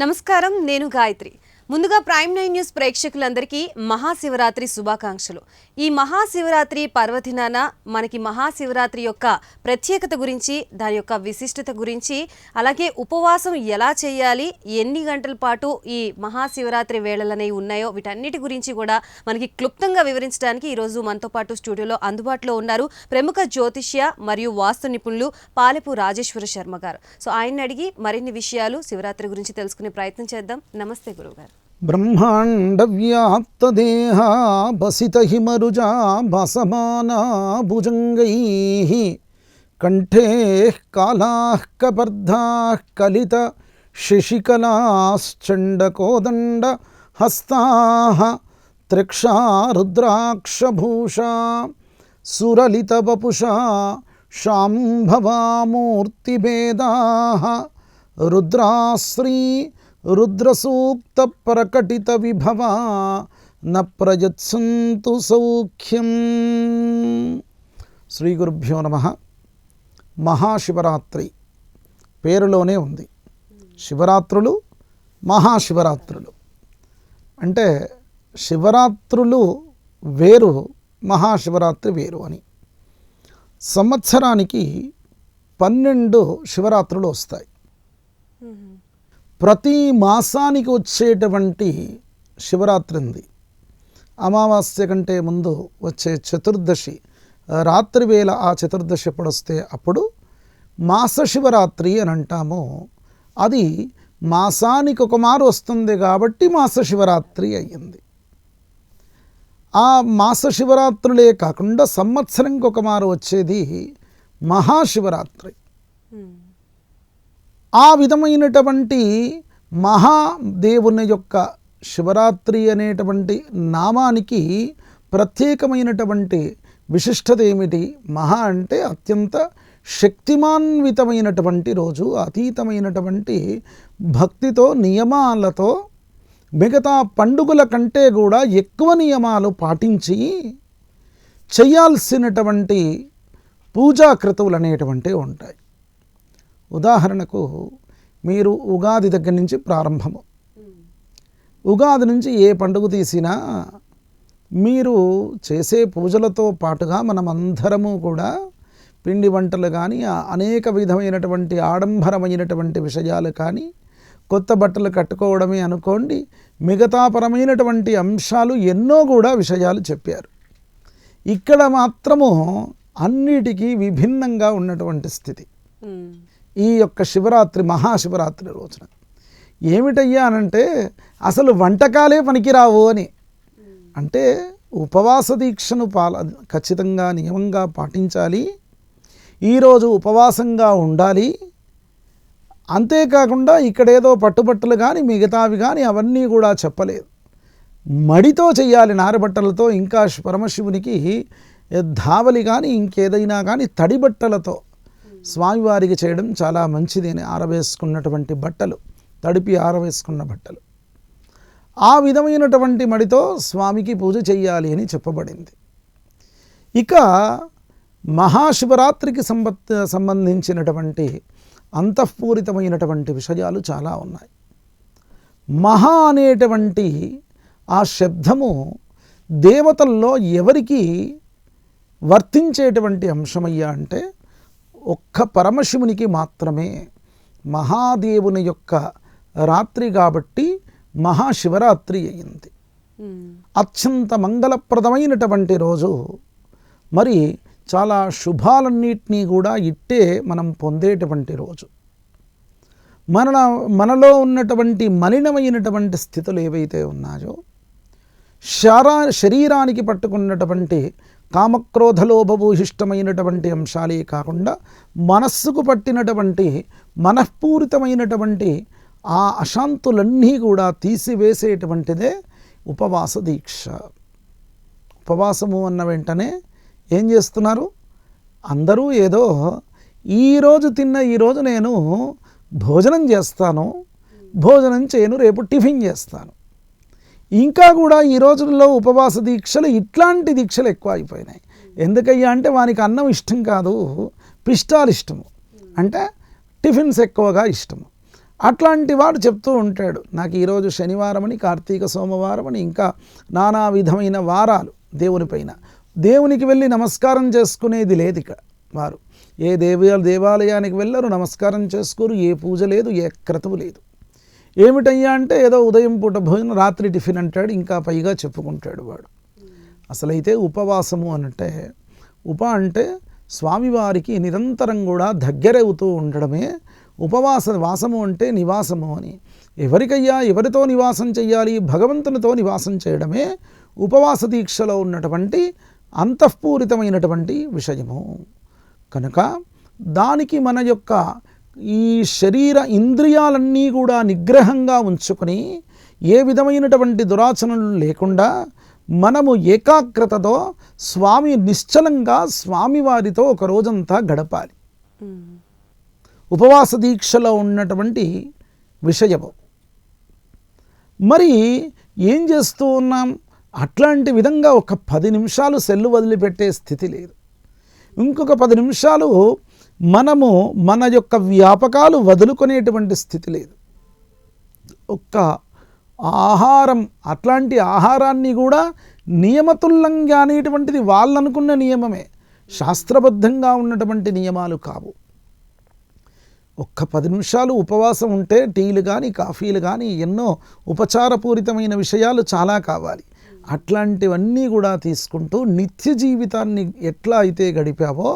నమస్కారం, నేను గాయత్రి. ముందుగా ప్రైమ్ 9 న్యూస్ ప్రేక్షకులందరికీ మహాశివరాత్రి శుభాకాంక్షలు. ఈ మహాశివరాత్రి పర్వదినాన మనకి మహాశివరాత్రి యొక్క ప్రత్యేకత గురించి, దాని యొక్క విశిష్టత గురించి, అలాగే ఉపవాసం ఎలా చేయాలి, ఎన్ని గంటల పాటు ఈ మహాశివరాత్రి వేళలనేవి ఉన్నాయో వీటన్నిటి గురించి కూడా మనకి క్లుప్తంగా వివరించడానికి ఈరోజు మనతో పాటు స్టూడియోలో అందుబాటులో ఉన్నారు ప్రముఖ జ్యోతిష్య మరియు వాస్తు నిపుణులు పాలెపు రాజేశ్వర శర్మ గారు. సో ఆయన్ని అడిగి మరిన్ని విషయాలు శివరాత్రి గురించి తెలుసుకునే ప్రయత్నం చేద్దాం. నమస్తే గురువుగారు. బ్రహ్మాండ వ్యాప్తదేహ బసిత హిమరుజా భాసమానా భుజంగైః కంఠే కాళాః కపర్ధాః కలిత శశికళాశ్చండకోదండ హస్తాః త్రిక్షా రుద్రాక్షభూషా సురలిత వపుషా శాంభవా మూర్తిభేదాః రుద్రాశ్రీ రుద్రసూక్త ప్రకటిత విభవా న ప్రయత్సంతు సౌఖ్యం. శ్రీ గురుభ్యో నమః. మహాశివరాత్రి పేరులోనే ఉంది. శివరాత్రులు, మహాశివరాత్రులు అంటే శివరాత్రులు వేరు, మహాశివరాత్రి వేరు అని. సంవత్సరానికి 12 శివరాత్రులు వస్తాయి. ప్రతి మాసానికి వచ్చేటువంటి శివరాత్రి ఉంది. అమావాస్య కంటే ముందు వచ్చే చతుర్దశి రాత్రి వేళ, ఆ చతుర్దశి ఎప్పుడు వస్తే అప్పుడు మాస శివరాత్రి అని అంటాము. అది మాసానికి ఒక మారు వస్తుంది కాబట్టి మాస శివరాత్రి అయ్యింది. ఆ మాస శివరాత్రులే కాకుండా సంవత్సరంకి ఒక మారు వచ్చేది మహాశివరాత్రి. ఆ విధమైనటువంటి మహాదేవుని యొక్క శివరాత్రి అనేటువంటి నామానికి ప్రత్యేకమైనటువంటి విశిష్టత ఏమిటి? మహా అంటే అత్యంత శక్తిమాన్వితమైనటువంటి రోజు, అతీతమైనటువంటి భక్తితో, నియమాలతో, మిగతా పండుగల కంటే కూడా ఎక్కువ నియమాలు పాటించి చేయాల్సినటువంటి పూజాకృతువులు అనేటువంటివి ఉంటాయి. ఉదాహరణకు మీరు ఉగాది దగ్గర నుంచి ప్రారంభము. ఉగాది నుంచి ఏ పండుగ తీసినా మీరు చేసే పూజలతో పాటుగా మనమందరము కూడా పిండి వంటలు కానీ, అనేక విధమైనటువంటి ఆడంబరమైనటువంటి విషయాలు కానీ, కొత్త బట్టలు కట్టుకోవడమే అనుకోండి, మిగతా పరమైనటువంటి అంశాలు ఎన్నో కూడా విషయాలు చెప్పారు. ఇక్కడ మాత్రము అన్నిటికీ విభిన్నంగా ఉన్నటువంటి స్థితి ఈ యొక్క శివరాత్రి, మహాశివరాత్రి రోజున. ఏమిటయ్యా అనంటే అసలు వంటకాలే పనికిరావు అని. అంటే ఉపవాస దీక్షను ఖచ్చితంగా నియమంగా పాటించాలి. ఈరోజు ఉపవాసంగా ఉండాలి. అంతేకాకుండా ఇక్కడేదో పట్టుబట్టలు కానీ, మిగతావి కానీ అవన్నీ కూడా చెప్పలేదు. మడితో చెయ్యాలి, నారబట్టలతో. ఇంకా పరమశివునికి ధావలి కానీ ఇంకేదైనా కానీ తడి బట్టలతో స్వామివారికి చేయడం చాలా మంచిది అని. ఆరవేసుకున్నటువంటి బట్టలు, తడిపి ఆరవేసుకున్న బట్టలు, ఆ విధమైనటువంటి మడితో స్వామికి పూజ చేయాలి అని చెప్పబడింది. ఇక మహాశివరాత్రికి సంబంధించినటువంటి అంతఃపూరితమైనటువంటి విషయాలు చాలా ఉన్నాయి. మహా అనేటువంటి ఆ శబ్దము దేవతల్లో ఎవరికి వర్తించేటువంటి అంశమయ్యా అంటే ఒక్క పరమశివునికి మాత్రమే. మహాదేవుని యొక్క రాత్రి కాబట్టి మహాశివరాత్రి అయింది. అత్యంత మంగళప్రదమైనటువంటి రోజు. మరి చాలా శుభాలన్నింటినీ కూడా ఇట్టే మనం పొందేటువంటి రోజు. మనలో ఉన్నటువంటి మలినమైనటువంటి స్థితులు ఏవైతే ఉన్నాయో, శరీరానికి పట్టుకున్నటువంటి కామక్రోధలోభభూయిష్టమైనటువంటి అంశాలే కాకుండా మనస్సుకు పట్టినటువంటి మనఃపూరితమైనటువంటి ఆ అశాంతులన్నీ కూడా తీసివేసేటువంటిదే ఉపవాస దీక్ష. ఉపవాసము అన్న వెంటనే ఏం చేస్తున్నారు అందరూ? ఏదో ఈరోజు ఈరోజు నేను భోజనం చేస్తాను, భోజనం చేయను, రేపు టిఫిన్ చేస్తాను. ఇంకా కూడా ఈ రోజుల్లో ఉపవాస దీక్షలు, ఇట్లాంటి దీక్షలు ఎక్కువ అయిపోయినాయి. ఎందుకయ్యా అంటే వానికి అన్నం ఇష్టం కాదు, పిష్టాలు ఇష్టము. అంటే టిఫిన్స్ ఎక్కువగా ఇష్టము. అట్లాంటి వాడు చెప్తూ ఉంటాడు, నాకు ఈరోజు శనివారం అని, కార్తీక సోమవారం అని, ఇంకా నానా విధమైన వారాలు దేవునిపైన. దేవునికి వెళ్ళి నమస్కారం చేసుకునేది లేదు ఇక. వారు ఏ దేవాలయానికి వెళ్ళరు, నమస్కారం చేసుకోరు, ఏ పూజ లేదు, ఏ క్రతువు లేదు. ఏమిటయ్యా అంటే ఏదో ఉదయం పూట భోజనం, రాత్రి టిఫిన్ అంటాడు, ఇంకా పైగా చెప్పుకుంటాడు వాడు. అసలైతే ఉపవాసము అంటే అంటే స్వామివారికి నిరంతరం కూడా దగ్గరవుతూ ఉండడమే వాసము అంటే నివాసము అని. ఎవరికయ్యా ఎవరితో నివాసం చెయ్యాలి? భగవంతునితో నివాసం చేయడమే ఉపవాస దీక్షలో ఉన్నటువంటి అంతఃపూరితమైనటువంటి విషయము. కనుక దానికి మన యొక్క ఈ శరీర ఇంద్రియాలన్నీ కూడా నిగ్రహంగా ఉంచుకొని ఏ విధమైనటువంటి దురాచరణలు లేకుండా మనము ఏకాగ్రతతో నిశ్చలంగా స్వామివారితో ఒక రోజంతా గడపాలి. ఉపవాస దీక్షలో ఉన్నటువంటి విషయము. మరి ఏం చేస్తూ ఉన్నాం? అట్లాంటి విధంగా ఒక 10 నిమిషాలు సెల్లు వదిలిపెట్టే స్థితి లేదు. ఇంకొక 10 నిమిషాలు మనము మన యొక్క వ్యాపకాలు వదులుకునేటువంటి స్థితి లేదు. ఒక్క ఆహారం, అట్లాంటి ఆహారాన్ని కూడా నియమతుల్యంగా అనేటువంటిది వాళ్ళు అనుకున్న నియమమే, శాస్త్రబద్ధంగా ఉన్నటువంటి నియమాలు కావు. ఒక్క 10 నిమిషాలు ఉపవాసం ఉంటే టీలు కానీ కాఫీలు కానీ ఎన్నో ఉపచారపూరితమైన విషయాలు చాలా కావాలి. అట్లాంటివన్నీ కూడా తీసుకుంటూ నిత్య జీవితాన్ని ఎట్లా అయితే గడిపావో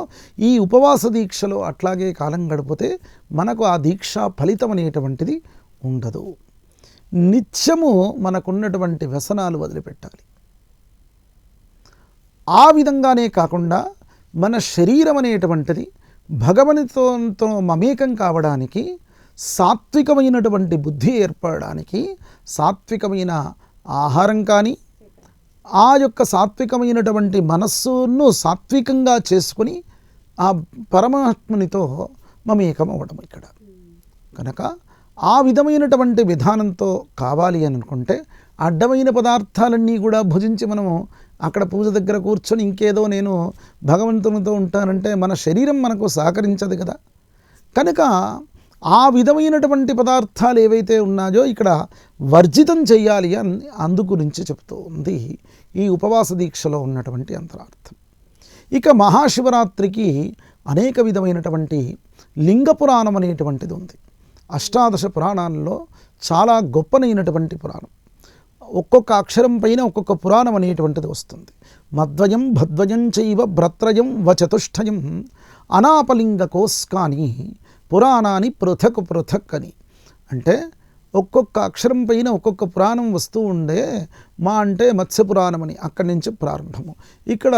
ఈ ఉపవాస దీక్షలో అట్లాగే కాలం గడిపితే మనకు ఆ దీక్ష ఫలితం అనేటువంటిది ఉండదు. నిత్యము మనకున్నటువంటి వ్యసనాలు వదిలిపెట్టాలి. ఆ విధంగానే కాకుండా మన శరీరం అనేటువంటిది భగవంతునితో మమేకం కావడానికి, సాత్వికమైనటువంటి బుద్ధి ఏర్పడడానికి సాత్వికమైన ఆహారం కానీ, ఆ యొక్క సాత్వికమైనటువంటి మనస్సును సాత్వికంగా చేసుకుని ఆ పరమాత్మునితో మమేకం అవ్వడం ఇక్కడ. కనుక ఆ విధమైనటువంటి విధానంతో కావాలి అని అనుకుంటే అడ్డమైన పదార్థాలన్నీ కూడా భుజించి మనము అక్కడ పూజ దగ్గర కూర్చొని ఇంకేదో నేను భగవంతునితో ఉంటానంటే మన శరీరం మనకు సహకరించదు కదా. కనుక ఆ విధమైనటువంటి పదార్థాలు ఏవైతే ఉన్నాయో ఇక్కడ వర్జితం చెయ్యాలి అని అందుగురించి చెప్తూ ఉంది ఈ ఉపవాస దీక్షలో ఉన్నటువంటి అంతరార్థం. ఇక మహాశివరాత్రికి అనేక విధమైనటువంటి లింగ పురాణం అనేటువంటిది ఉంది. అష్టాదశ పురాణాల్లో చాలా గొప్పనైనటువంటి పురాణం. ఒక్కొక్క అక్షరం పైన ఒక్కొక్క పురాణం అనేటువంటిది వస్తుంది. మద్వయం భద్వయం చైవ భ్రత్రయం వచతుష్టయం అనాపలింగ కోస్కాని పురాణాన్ని పృథక్ పృథక్ అని. అంటే ఒక్కొక్క అక్షరం పైన ఒక్కొక్క పురాణం వస్తూ ఉండే. మా అంటే మత్స్య పురాణం అని అక్కడి నుంచి ప్రారంభము. ఇక్కడ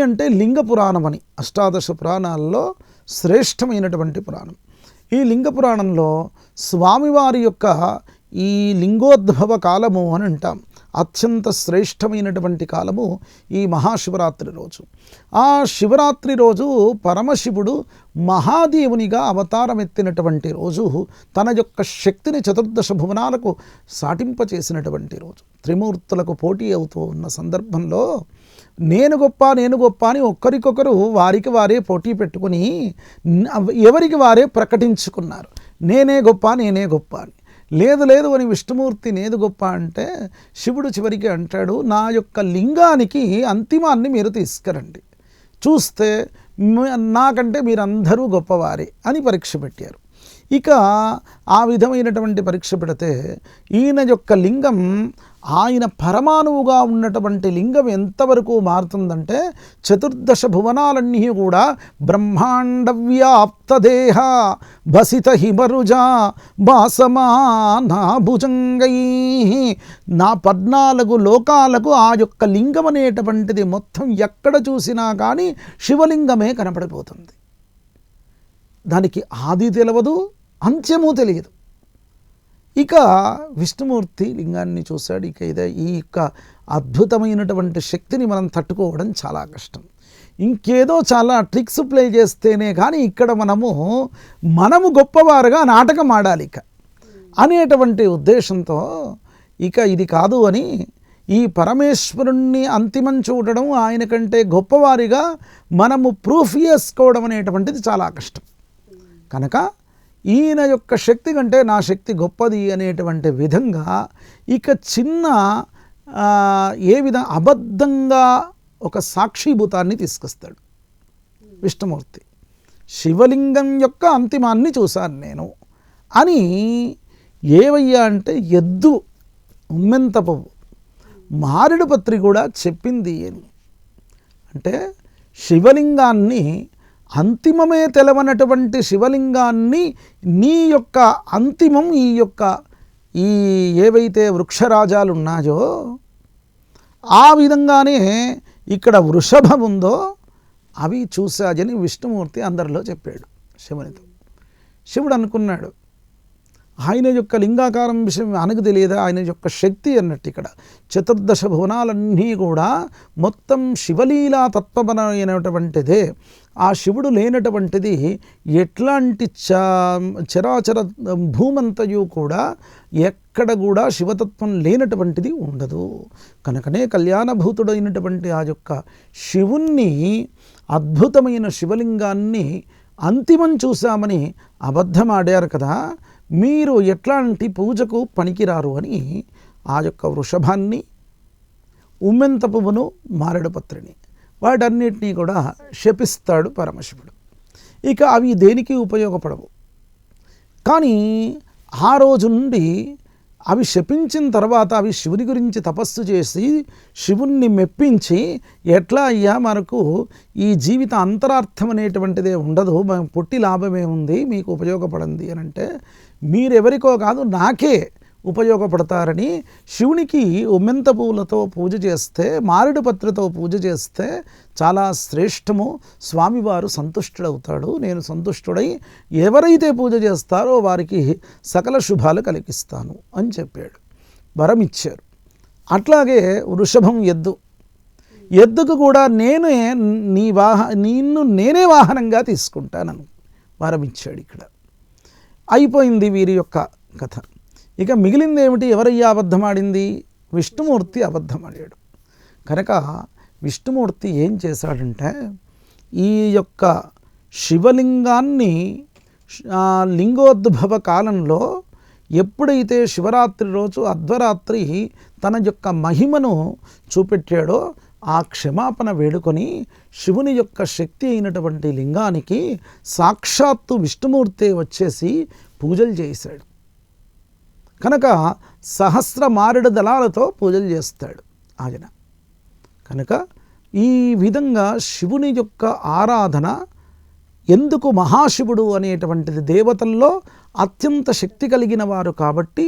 అంటే లింగ పురాణం అని అష్టాదశ పురాణాల్లో శ్రేష్టమైనటువంటి పురాణం. ఈ లింగ పురాణంలో స్వామివారి యొక్క ఈ లింగోద్భవ కాలము అని అంటాం. అత్యంత శ్రేష్టమైనటువంటి కాలము ఈ మహాశివరాత్రి రోజు. ఆ శివరాత్రి రోజు పరమశివుడు మహాదేవునిగా అవతారమెత్తినటువంటి రోజు, తన యొక్క శక్తిని చతుర్దశ భువనాలకు సాటింపచేసినటువంటి రోజు. త్రిమూర్తులకు పోటీ అవుతూ ఉన్న సందర్భంలో నేను గొప్ప అని ఒక్కరికొకరు వారికి వారే పోటీ పెట్టుకుని ఎవరికి వారే ప్రకటించుకున్నారు. నేనే గొప్ప అని. లేదు అని విష్ణుమూర్తి నేదు గొప్ప అంటే శివుడు చివరికి అంటాడు, నా యొక్క లింగానికి అంతిమాన్ని మీరు తీసుకురండి, చూస్తే నాకంటే మీరందరూ గొప్పవారే అని పరీక్ష పెట్టారు. ఇక ఆ విధమైనటువంటి పరీక్ష పెడితే ఈయన యొక్క లింగం, ఆయన పరమాణువుగా ఉన్నటువంటి లింగం ఎంతవరకు మారుతుందంటే చతుర్దశ భువనాలన్నీ కూడా బ్రహ్మాండ వ్యాప్తదేహ భసిత హిమరుజా బాసమానా భుజంగై, నా 14 లోకాలకు ఆ యొక్క లింగం అనేటువంటిది మొత్తం ఎక్కడ చూసినా కానీ శివలింగమే కనపడిపోతుంది. దానికి ఆది తెలియదు, అంత్యము తెలియదు. ఇక విష్ణుమూర్తి లింగాన్ని చూశాడు. ఇక ఈ యొక్క అద్భుతమైనటువంటి శక్తిని మనం తట్టుకోవడం చాలా కష్టం. ఇంకేదో చాలా ట్రిక్స్ ప్లే చేస్తేనే కానీ ఇక్కడ మనము గొప్పవారుగా నాటకం ఆడాలి ఇక అనేటువంటి ఉద్దేశంతో ఇక ఇది కాదు అని ఈ పరమేశ్వరుణ్ణి అంతిమం చూడడం, ఆయన కంటే గొప్పవారిగా మనము ప్రూఫ్ చేసుకోవడం అనేటువంటిది చాలా కష్టం. కనుక ఈయన యొక్క శక్తి కంటే నా శక్తి గొప్పది అనేటువంటి విధంగా ఇక చిన్న ఏ విధంగా అబద్ధంగా ఒక సాక్షిభూతాన్ని తీసుకొస్తాడు విష్ణుమూర్తి. శివలింగం యొక్క అంతిమాన్ని చూశాను నేను అని. ఏవయ్యా అంటే ఎద్దు, ఉమ్మెంత పువ్వు, మారేడు పత్రి కూడా చెప్పింది అని. అంటే శివలింగాన్ని అంతిమమే తెలవనటువంటి శివలింగాన్ని నీ యొక్క అంతిమం ఈ ఏవైతే వృక్షరాజాలు ఉన్నాయో ఆ విధంగానే ఇక్కడ వృషభం ఉందో అవి చూశాజని విష్ణుమూర్తి అందరిలో చెప్పాడు శివునితో. శివుడు అనుకున్నాడు ఆయన యొక్క లింగాకారం విషయం ఆయనకు తెలియదా, ఆయన యొక్క శక్తి అన్నట్టు. ఇక్కడ చతుర్దశ భువనాలన్నీ కూడా మొత్తం శివలీలా తత్వమైనటువంటిదే. ఆ శివుడు లేనటువంటిది ఎట్లాంటి చరాచర భూమంతయు కూడా ఎక్కడ కూడా శివతత్వం లేనటువంటిది ఉండదు. కనుకనే కళ్యాణభూతుడైనటువంటి ఆ యొక్క శివుణ్ణి, అద్భుతమైన శివలింగాన్ని అంతిమం చూశామని అబద్ధమాడారు కదా, మీరు ఎట్లాంటి పూజకు పనికిరారు అని ఆ యొక్క వృషభాన్ని, ఉమ్మెంత పువ్వును, మారేడు పత్రిని వాటన్నిటినీ కూడా శపిస్తాడు పరమశివుడు. ఇక అవి దేనికి ఉపయోగపడవు. కానీ ఆ రోజు నుండి అవి శపించిన తర్వాత అవి శివుని గురించి తపస్సు చేసి శివుణ్ణి మెప్పించి, ఎట్లా అయ్యా మనకు ఈ జీవిత అంతరార్థం అనేటువంటిదే ఉండదు, పుట్టి లాభమే ఉంది, మీకు ఉపయోగపడింది అని అంటే మీరెవరికో కాదు నాకే ఉపయోగపడతారని శివునికి ఉమ్మెంత పూలతో పూజ చేస్తే, మారేడు పత్రితో పూజ చేస్తే చాలా శ్రేష్టము, స్వామివారు సంతుష్టుడవుతాడు. నేను సంతుష్టుడై ఎవరైతే పూజ చేస్తారో వారికి సకల శుభాలు కలిగిస్తాను అని చెప్పాడు, వరం ఇచ్చారు. అట్లాగే వృషభం ఎద్దుకు కూడా నిన్ను నేనే వాహనంగా తీసుకుంటానని వరం ఇచ్చాడు. ఇక్కడ అయిపోయింది వీరి యొక్క కథ. ఇక మిగిలింది ఏమిటి? ఎవరయ్యా అబద్ధమాడింది? విష్ణుమూర్తి అబద్ధమాడాడు. కనుక విష్ణుమూర్తి ఏం చేశాడంటే ఈ యొక్క శివలింగాన్ని లింగోద్భవ కాలంలో ఎప్పుడైతే శివరాత్రి రోజు అర్ధరాత్రి తన యొక్క మహిమను చూపెట్టాడో ఆ క్షమాపణ వేడుకొని శివుని యొక్క శక్తి అయినటువంటి లింగానికి సాక్షాత్తు విష్ణుమూర్తే వచ్చేసి పూజలు చేశాడు. కనుక సహస్ర మారేడు దళాలతో పూజలు చేస్తాడు ఆయన. కనుక ఈ విధంగా శివుని యొక్క ఆరాధన ఎందుకు మహాశివుడు అనేటువంటిది దేవతల్లో అత్యంత శక్తి కలిగిన వారు కాబట్టి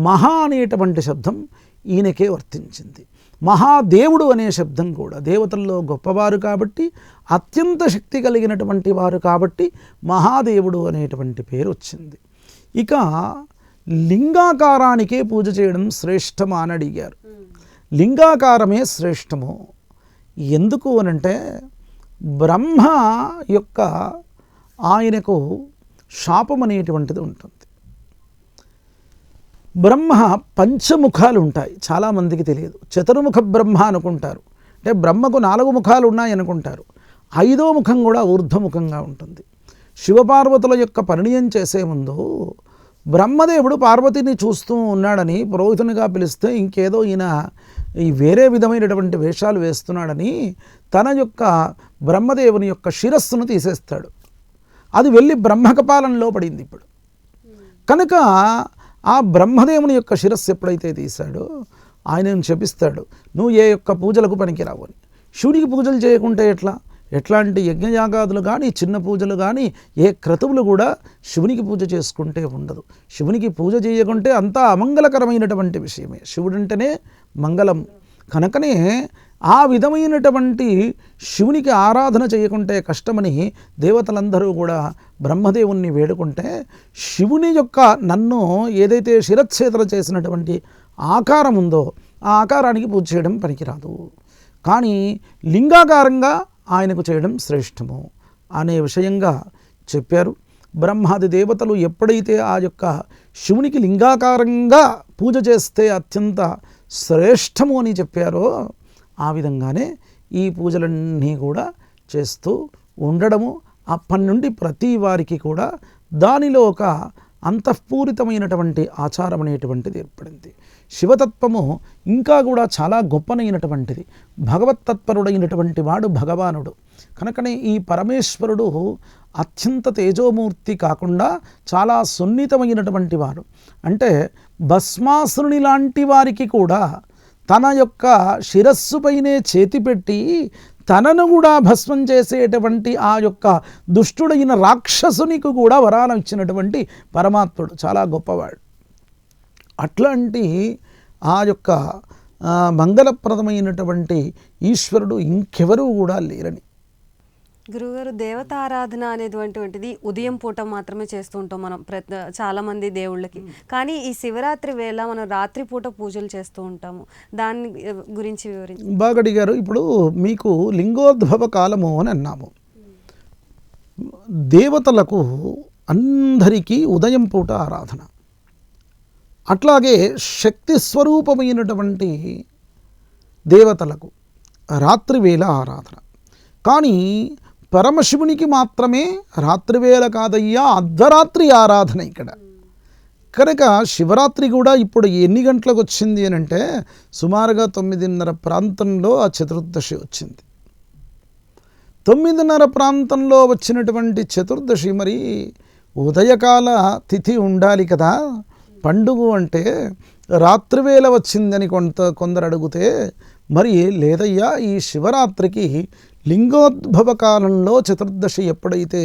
మహా అనేటువంటి శబ్దం ఈయనకే వర్తించింది. మహాదేవుడు అనే శబ్దం కూడా దేవతల్లో గొప్పవారు కాబట్టి, అత్యంత శక్తి కలిగినటువంటి వారు కాబట్టి మహాదేవుడు అనేటువంటి పేరు వచ్చింది. ఇక లింగాకారానికే పూజ చేయడం శ్రేష్టమా అని అడిగారు. లింగాకారమే శ్రేష్టము. ఎందుకు అనంటే బ్రహ్మ యొక్క ఆయనకు శాపం అనేటువంటిది ఉంటుంది. బ్రహ్మ పంచముఖాలు ఉంటాయి, చాలామందికి తెలియదు. చతుర్ముఖ బ్రహ్మ అనుకుంటారు, అంటే బ్రహ్మకు 4 ముఖాలు ఉన్నాయి అనుకుంటారు. 5వ ముఖం కూడా ఊర్ధ్వముఖంగా ఉంటుంది. శివపార్వతుల యొక్క పరిణయం చేసే ముందు బ్రహ్మదేవుడు పార్వతిని చూస్తూ ఉన్నాడని పురోహితునిగా పిలిస్తే ఇంకేదో ఈయన వేరే విధమైనటువంటి వేషాలు వేస్తున్నాడని తన యొక్క బ్రహ్మదేవుని యొక్క శిరస్సును తీసేస్తాడు. అది వెళ్ళి బ్రహ్మకపాలంలో పడింది ఇప్పుడు. కనుక ఆ బ్రహ్మదేవుని యొక్క శిరస్సు ఎప్పుడైతే తీశాడో ఆయనను శపిస్తాడు, నువ్వు ఏ యొక్క పూజలకు పనికిరావు అని. శివునికి పూజలు చేయకుంటే ఎట్లాంటి యజ్ఞయాగాదులు కానీ చిన్న పూజలు కానీ ఏ క్రతువులు కూడా శివునికి పూజ చేసుకుంటే ఉండదు. శివునికి పూజ చేయకుంటే అంతా అమంగళకరమైనటువంటి విషయమే. శివుడంటేనే మంగళం. కనుకనే ఆ విధమైనటువంటి శివునికి ఆరాధన చేయకుంటే కష్టమని దేవతలందరూ కూడా బ్రహ్మదేవుణ్ణి వేడుకుంటే శివుని యొక్క నన్ను ఏదైతే శిరచ్ఛేదన చేసినటువంటి ఆకారం ఉందో ఆ ఆకారానికి పూజ చేయడం పనికిరాదు, కానీ లింగాకారంగా ఆయనకు చేయడం శ్రేష్టము అనే విషయంగా చెప్పారు. బ్రహ్మాది దేవతలు ఎప్పుడైతే ఆ యొక్క శివునికి లింగాకారంగా పూజ చేస్తే అత్యంత శ్రేష్టము అని చెప్పారో ఆ విధంగానే ఈ పూజలన్నీ కూడా చేస్తూ ఉండడము, అప్పటి నుండి ప్రతి వారికి కూడా దానిలో ఒక అంతఃపూరితమైనటువంటి ఆచారం అనేటువంటిది ఏర్పడింది. శివతత్వము ఇంకా కూడా చాలా గొప్పనైనటువంటిది. భగవత్తత్పరుడైనటువంటి వాడు భగవానుడు. కనుకనే ఈ పరమేశ్వరుడు అత్యంత తేజోమూర్తి కాకుండా చాలా సున్నితమైనటువంటి వాడు. అంటే భస్మాసురుని లాంటి వారికి కూడా తన యొక్క శిరస్సుపైనే చేతి పెట్టి తనను కూడా భస్మం చేసేటువంటి ఆ యొక్క దుష్టుడైన రాక్షసునికి కూడా వరాలు ఇచ్చినటువంటి పరమాత్ముడు చాలా గొప్పవాడు. అట్లాంటి ఆ యొక్క మంగళప్రదమైనటువంటి ఈశ్వరుడు ఇంకెవరూ కూడా లేరని. గురుగారు, దేవతారాధన అనేటువంటిది ఉదయం పూట మాత్రమే చేస్తూ ఉంటాం మనం చాలామంది దేవుళ్ళకి. కానీ ఈ శివరాత్రి వేళ మనం రాత్రి పూట పూజలు చేస్తూ ఉంటాము. దాని గురించి వివరించి. బాగా అడిగారు. ఇప్పుడు మీకు లింగోద్భవ కాలము అని అన్నాము. దేవతలకు అందరికీ ఉదయం పూట ఆరాధన, అట్లాగే శక్తి స్వరూపమైనటువంటి దేవతలకు రాత్రివేళ ఆరాధన. కానీ పరమశివునికి మాత్రమే రాత్రివేళ కాదయ్యా, అర్ధరాత్రి ఆరాధన ఇక్కడ. కనుక శివరాత్రి కూడా ఇప్పుడు ఎన్ని గంటలకు వచ్చింది అని అంటే సుమారుగా 9:30 ప్రాంతంలో ఆ చతుర్దశి వచ్చింది. 9:30 ప్రాంతంలో వచ్చినటువంటి చతుర్దశి మరి ఉదయకాల తిథి ఉండాలి కదా. పండుగ అంటే రాత్రివేళ వచ్చిందని కొందరు అడిగితే మరి లేదయ్యా, ఈ శివరాత్రికి లింగోద్భవ కాలంలో చతుర్దశి ఎప్పుడైతే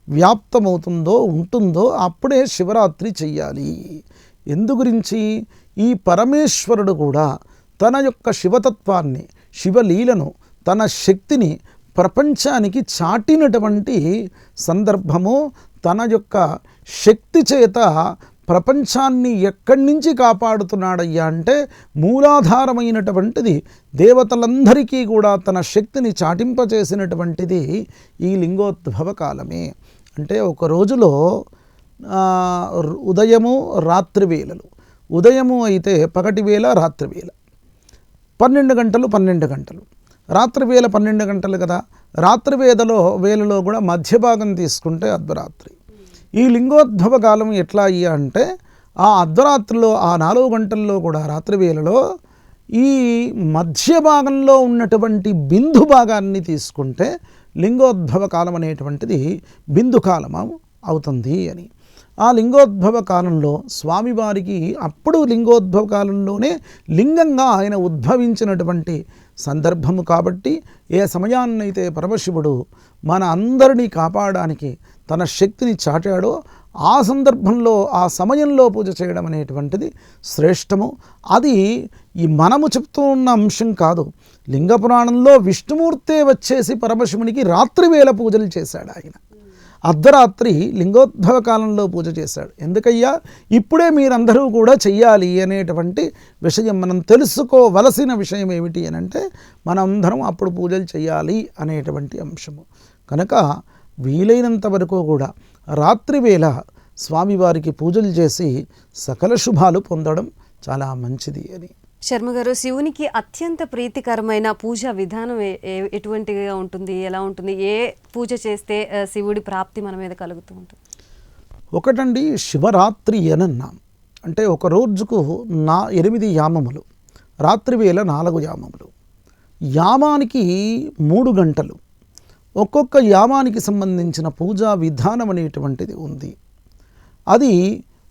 వ్యాప్తమవుతుందో ఉంటుందో అప్పుడే శివరాత్రి చెయ్యాలి. ఎందు గురించి? ఈ పరమేశ్వరుడు కూడా తన యొక్క శివతత్వాన్ని, శివలీలను, తన శక్తిని ప్రపంచానికి చాటినటువంటి సందర్భము. తన యొక్క శక్తి చేత ప్రపంచాన్ని ఎక్కడి నుంచి కాపాడుతున్నాడయ్యా అంటే మూలాధారమైనటువంటిది దేవతలందరికీ కూడా తన శక్తిని చాటింపచేసినటువంటిది ఈ లింగోద్భవ కాలమే. అంటే ఒక రోజులో ఉదయము రాత్రి వేళలు, ఉదయము అయితే పగటి వేళ, రాత్రి వేళ 12 గంటలు 12 గంటలు, రాత్రి వేళ 12 గంటలు కదా. రాత్రి వేళలో కూడా మధ్య భాగం తీసుకుంటే అర్ధరాత్రి. ఈ లింగోద్భవ కాలం ఎట్లా అయ్యా అంటే ఆ అర్ధరాత్రిలో ఆ 4 గంటల్లో కూడా రాత్రి వేళలో ఈ మధ్య భాగంలో ఉన్నటువంటి బిందు భాగాన్ని తీసుకుంటే లింగోద్భవ కాలం అనేటువంటిది బిందు కాలం అవుతుంది అని. ఆ లింగోద్భవ కాలంలో స్వామివారికి అప్పుడు లింగోద్భవ కాలంలోనే లింగంగా ఆయన ఉద్భవించినటువంటి సందర్భము కాబట్టి ఏ సమయాన్నైతే పరమశివుడు మన అందరినీ కాపాడడానికి తన శక్తిని చాటాడో ఆ సందర్భంలో ఆ సమయంలో పూజ చేయడం అనేటువంటిది శ్రేష్టము. అది ఈ మనము చెప్తూ ఉన్న అంశం కాదు. లింగ పురాణంలో విష్ణుమూర్తే వచ్చేసి పరమశివునికి రాత్రి వేళ పూజలు చేశాడు. ఆయన అర్ధరాత్రి లింగోద్భవ కాలంలో పూజ చేశాడు. ఎందుకయ్యా, ఇప్పుడే మీరందరూ కూడా చెయ్యాలి అనేటువంటి విషయం మనం తెలుసుకోవలసిన విషయం ఏమిటి అని అంటే మనందరం అప్పుడు పూజలు చేయాలి అనేటువంటి అంశము. కనుక వీలైనంత వరకు కూడా రాత్రివేళ స్వామివారికి పూజలు చేసి సకల శుభాలు పొందడం చాలా మంచిది అని. శర్మ గారు, శివునికి అత్యంత ప్రీతికరమైన పూజ విధానం ఎటువంటిగా ఉంటుంది, ఎలా ఉంటుంది, ఏ పూజ చేస్తే శివుడి ప్రాప్తి మన మీద కలుగుతూ ఉంటుంది? ఒకటండి, శివరాత్రి అని అన్నాం అంటే ఒక రోజుకు 8 యామములు, రాత్రివేళ 4 యామములు, యామానికి 3 గంటలు. ఒక్కొక్క యామానికి సంబంధించిన పూజా విధానం అనేటువంటిది ఉంది. అది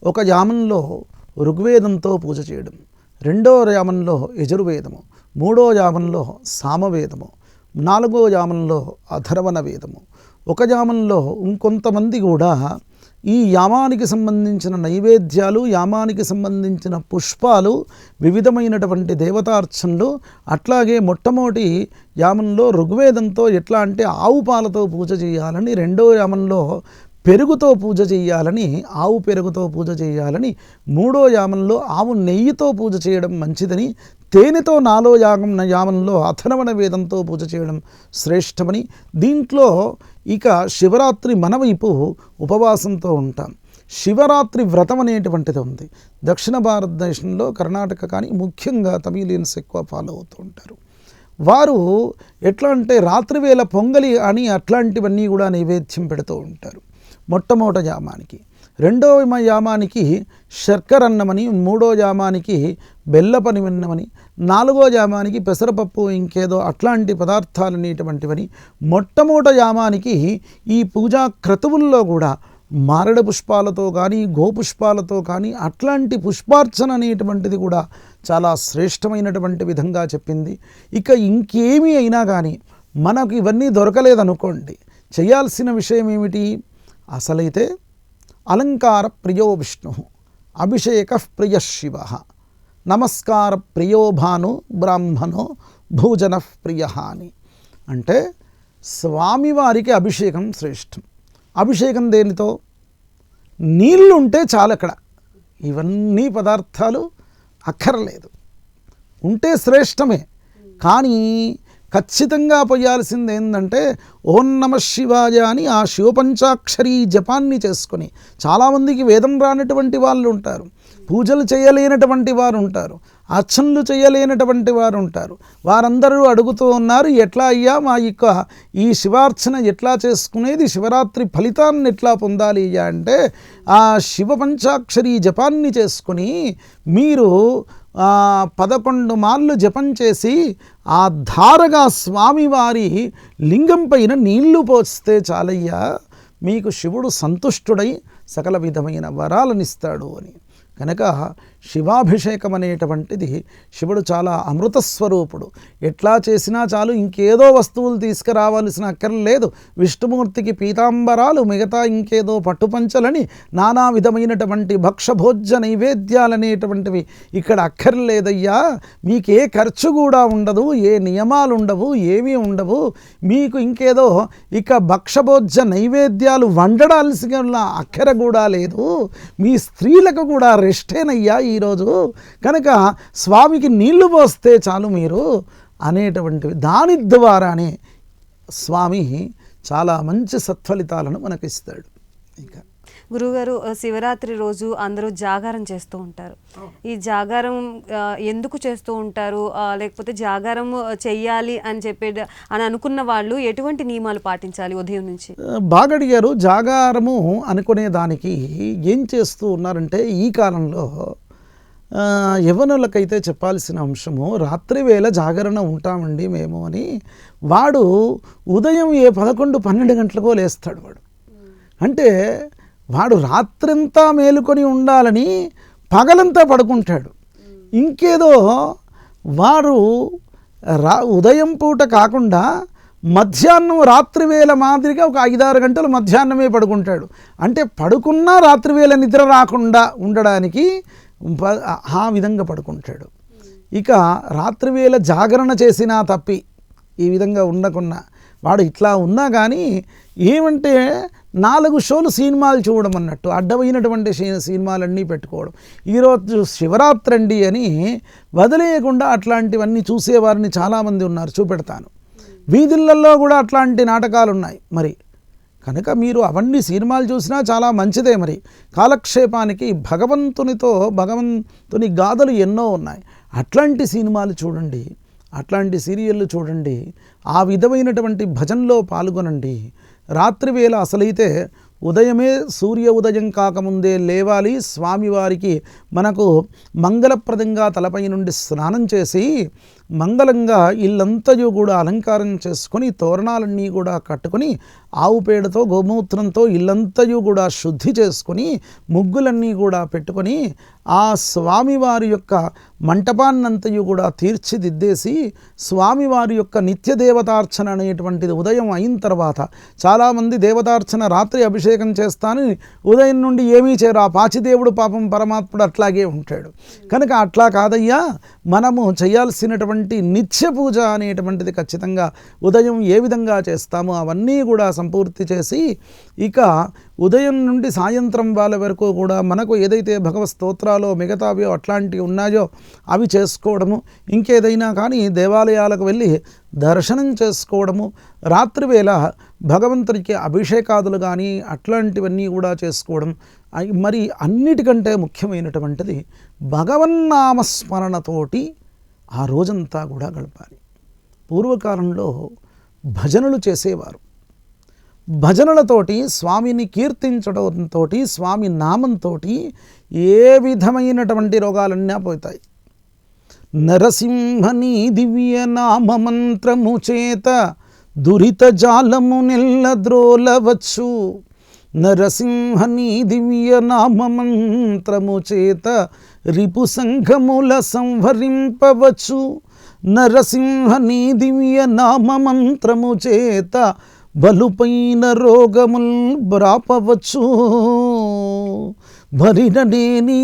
ఒక యామంలో ఋగ్వేదంతో పూజ చేయడం, 2వ యామంలో యజుర్వేదము, 3వ యామంలో సామవేదము, 4వ యామంలో అథర్వణ వేదము. ఒక యామంలో ఇంకొంతమంది కూడా ఈ యామానికి సంబంధించిన నైవేద్యాలు, యామానికి సంబంధించిన పుష్పాలు, వివిధమైనటువంటి దేవతార్చనలు, అట్లాగే మొట్టమొదటి యామంలో ఋగ్వేదంతో ఎట్లా అంటే ఆవు పాలతో పూజ చేయాలని, 2వ యామంలో పెరుగుతో పూజ చేయాలని, ఆవు పెరుగుతో పూజ చేయాలని, 3వ యామంలో ఆవు నెయ్యితో పూజ చేయడం మంచిదని, తేనెతో 4వ యామంలో అథర్వణ వేదంతో పూజ చేయడం శ్రేష్టమని. దీంట్లో ఇక శివరాత్రి మన వైపు ఉపవాసంతో ఉంటాం. శివరాత్రి వ్రతం అనేటువంటిది ఉంది. దక్షిణ భారతదేశంలో కర్ణాటక కానీ ముఖ్యంగా తమిళియన్స్ ఎక్కువ ఫాలో అవుతూ ఉంటారు. వారు ఎట్లా అంటే రాత్రివేళ పొంగలి అని అట్లాంటివన్నీ కూడా నైవేద్యం పెడుతూ ఉంటారు. మొట్టమొదటి యామానికి, రెండవ యామానికి శర్కర అన్నమని, మూడో యామానికి బెల్లపని అన్నమని, నాలుగో యామానికి పెసరపప్పు ఇంకేదో అట్లాంటి పదార్థాలు అనేటువంటివని, మొట్టమొదటి యామానికి ఈ పూజా క్రతువుల్లో కూడా మారడ పుష్పాలతో కానీ గోపుష్పాలతో కానీ అట్లాంటి పుష్పార్చన అనేటువంటిది కూడా చాలా శ్రేష్టమైనటువంటి విధంగా చెప్పింది. ఇక ఇంకేమీ అయినా కానీ మనకు ఇవన్నీ దొరకలేదనుకోండి, చేయాల్సిన విషయం ఏమిటి? అసలైతే అలంకార ప్రియో విష్ణు, అభిషేక ప్రియ శివ, నమస్కార ప్రియో భాను, బ్రాహ్మణో భోజన ప్రియ అని. అంటే స్వామివారికి అభిషేకం శ్రేష్టం. అభిషేకం దేనితో? నీళ్ళు ఉంటే చాలు. అక్కడ ఇవన్నీ పదార్థాలు అక్కర్లేదు, ఉంటే శ్రేష్టమే. కానీ ఖచ్చితంగా పోయాల్సింది ఏంటంటే ఓం నమ శివాయ అని ఆ శివపంచాక్షరీ జపాన్ని చేసుకొని, చాలామందికి వేదం రానటువంటి వాళ్ళు ఉంటారు, పూజలు చేయలేనటువంటి వారు ఉంటారు, అర్చనలు చేయలేనటువంటి వారు ఉంటారు. వారందరూ అడుగుతూ ఉన్నారు, ఎట్లా అయ్యా మా ఈ శివార్చన ఎట్లా చేసుకునేది, శివరాత్రి ఫలితాన్ని ఎట్లా పొందాలి అయ్యా అంటే, ఆ శివ పంచాక్షరీ జపాన్ని చేసుకుని మీరు 11 మార్లు జపం చేసి ఆ ధారగా స్వామివారి లింగం పైన నీళ్లు పోస్తే చాలయ్యా, మీకు శివుడు సంతుష్టుడై సకల విధమైన వరాలనిస్తాడు అని. కనుక శివాభిషేకం అనేటువంటిది, శివుడు చాలా అమృత స్వరూపుడు. ఎట్లా చేసినా చాలు, ఇంకేదో వస్తువులు తీసుకురావాల్సిన అక్కర్లేదు. విష్ణుమూర్తికి పీతాంబరాలు, మిగతా ఇంకేదో పట్టుపంచలని, నానా విధమైనటువంటి భక్షభోజ్య నైవేద్యాలనేటువంటివి ఇక్కడ అక్కర్లేదయ్యా. మీకే ఖర్చు కూడా ఉండదు, ఏ నియమాలు ఉండవు, ఏమీ ఉండవు. మీకు ఇంకేదో ఇక భక్షభోజ్య నైవేద్యాలు వండడాల్సిన అక్కర కూడా లేదు. మీ స్త్రీలకు కూడా రెస్టేనయ్యా ఈరోజు. కనుక స్వామికి నీళ్లు పోస్తే చాలు మీరు అనేటువంటివి. దాని ద్వారానే స్వామి చాలా మంచి సత్ఫలితాలను మనకిస్తాడు. ఇంకా గురుగారు, శివరాత్రి రోజు అందరూ జాగారం చేస్తూ ఉంటారు. ఈ జాగారం ఎందుకు చేస్తూ ఉంటారు? లేకపోతే జాగారం చెయ్యాలి అని అనుకున్న వాళ్ళు ఎటువంటి నియమాలు పాటించాలి ఉదయం నుంచి? బాగా అడిగారు. జాగారము అనుకునే దానికి ఏం చేస్తూ ఉన్నారంటే, ఈ కాలంలో యవ్వనులకైతే చెప్పాల్సిన అంశము, రాత్రి వేళ జాగరణ ఉంటామండి మేము అని. వాడు ఉదయం 11-12 గంటలకో లేస్తాడు. వాడు అంటే వాడు రాత్రంతా మేలుకొని ఉండాలని పగలంతా పడుకుంటాడు. ఇంకేదో వాడు ఉదయం పూట కాకుండా మధ్యాహ్నం రాత్రి వేళ మాదిరిగా ఒక 5-6 గంటలు మధ్యాహ్నమే పడుకుంటాడు. అంటే పడుకున్నా రాత్రివేళ నిద్ర రాకుండా ఉండడానికి ఆ విధంగా పడుకుంటాడు. ఇక రాత్రివేళ జాగరణ చేసినా తప్పి ఈ విధంగా ఉండకున్నా వాడు ఇట్లా ఉన్నా కానీ ఏమంటే 4 షోలు సినిమాలు చూడడం అన్నట్టు, అడ్డమైనటువంటి సినిమాలన్నీ పెట్టుకోవడం. ఈరోజు శివరాత్రి అండి అని వదిలేయకుండా అట్లాంటివన్నీ చూసేవారిని చాలామంది ఉన్నారు. చూపెడతాను, వీధులలో కూడా అట్లాంటి నాటకాలు ఉన్నాయి. మరి కనుక మీరు అవన్నీ సినిమాలు చూసినా చాలా మంచిదే. మరి కాలక్షేపానికి భగవంతుని గాథలు ఎన్నో ఉన్నాయి. అట్లాంటి సినిమాలు చూడండి, అట్లాంటి సీరియళ్ళు చూడండి, ఆ విధమైనటువంటి భజనలో పాల్గొనండి. రాత్రివేళ అసలైతే ఉదయమే సూర్య ఉదయం కాకముందే లేవాలి. స్వామివారికి మనకు మంగళప్రదంగా తలపై నుండి స్నానం చేసి మంగళంగా ఇల్లంతయు కూడా అలంకారం చేసుకొని, తోరణాలన్నీ కూడా కట్టుకొని, ఆవు పేడతో గోమూత్రంతో ఇల్లంతయు కూడా శుద్ధి చేసుకొని, ముగ్గులన్నీ కూడా పెట్టుకొని, ఆ స్వామివారి యొక్క మంటపాన్నంతయు కూడా తీర్చిదిద్దేసి, స్వామివారి యొక్క నిత్య దేవతార్చన అనేటువంటిది ఉదయం అయిన తర్వాత, చాలామంది దేవతార్చన రాత్రి అభిషేకం చేస్తానని ఉదయం నుండి ఏమీ చేయరు. ఆ పాచిదేవుడు పాపం పరమాత్ముడు అట్లాగే ఉంటాడు. కనుక అట్లా కాదయ్యా, మనము చేయాల్సినటువంటి నిత్య పూజ అనేటువంటిది ఖచ్చితంగా ఉదయం ఏ విధంగా చేస్తామో అవన్నీ కూడా సంపూర్తి చేసి, ఇక ఉదయం నుండి సాయంత్రం వాళ్ళ వరకు కూడా మనకు ఏదైతే భగవత్ స్తోత్రాలో మిగతావి అట్లాంటివి ఉన్నాయో అవి చేసుకోవడము, ఇంకేదైనా కానీ దేవాలయాలకు వెళ్ళి దర్శనం చేసుకోవడము, రాత్రివేళ భగవంతుడికి అభిషేకాదులు కానీ అట్లాంటివన్నీ కూడా చేసుకోవడం. మరి అన్నిటికంటే ముఖ్యమైనటువంటిది భగవన్నామస్మరణతోటి ఆ రోజంతా కూడా గడపాలి. పూర్వకాలంలో భజనలు చేసేవారు. భజనలతోటి స్వామిని కీర్తించడంతో స్వామి నామంతో ఏ విధమైనటువంటి రోగాలన్నీ పోతాయి. నరసింహని దివ్య నామమంత్రము చేత దురిత జాలము నెల్లద్రోలవచ్చు. నరసింహని దివ్య నామమంత్రము చేత రిపు సంఘముల సంహరింపవచ్చు. నరసింహని దివ్య నామమంత్రము చేత బలుపైన రోగముల్ బ్రాపవచ్చు. భరిననేని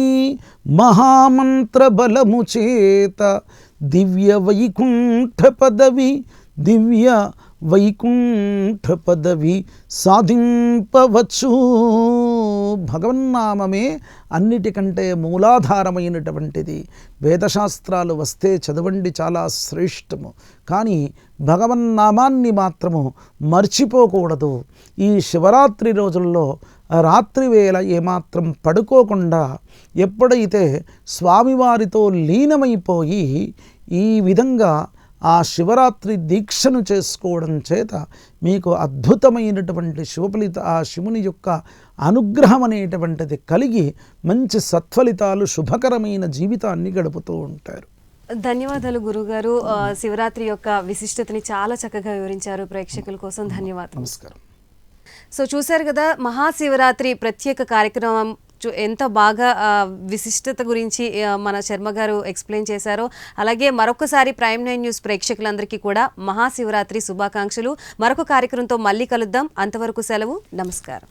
మహామంత్ర బలము చేత దివ్య వైకుంఠ పదవి సాధింపవచ్చు. భగవన్నామమే అన్నిటికంటే మూలాధారమైనటువంటిది. వేదశాస్త్రాలు వస్తే చదవండి, చాలా శ్రేష్టము. కానీ భగవన్నామాన్ని మాత్రము మర్చిపోకూడదు. ఈ శివరాత్రి రోజుల్లో రాత్రి వేళ ఏమాత్రం పడుకోకుండా ఎప్పుడైతే స్వామివారితో లీనమైపోయి ఈ విధంగా ఆ శివరాత్రి దీక్షను చేసుకోవడం చేత మీకు అద్భుతమైనటువంటి శుభఫలిత ఆ శివుని యొక్క అనుగ్రహం అనేటువంటిది కలిగి మంచి సత్ఫలితాలు, శుభకరమైన జీవితాన్ని గడుపుతూ ఉంటారు. ధన్యవాదాలు గురుగారు. శివరాత్రి యొక్క విశిష్టతని చాలా చక్కగా వివరించారు. ప్రేక్షకుల కోసం ధన్యవాదాలు. నమస్కారం. సో చూశారు కదా, మహాశివరాత్రి ప్రత్యేక కార్యక్రమం ఎంత బాగా విశిష్టత గురించి మన శర్మ గారు ఎక్స్ప్లెయిన్ చేశారో, అలాగే మరొకసారి ప్రైమ్9 న్యూస్ ప్రేక్షకులందరికీ కూడా మహాశివరాత్రి శుభాకాంక్షలు. మరొక కార్యక్రమంతో మళ్ళీ కలుద్దాం. అంతవరకు సెలవు. నమస్కారం.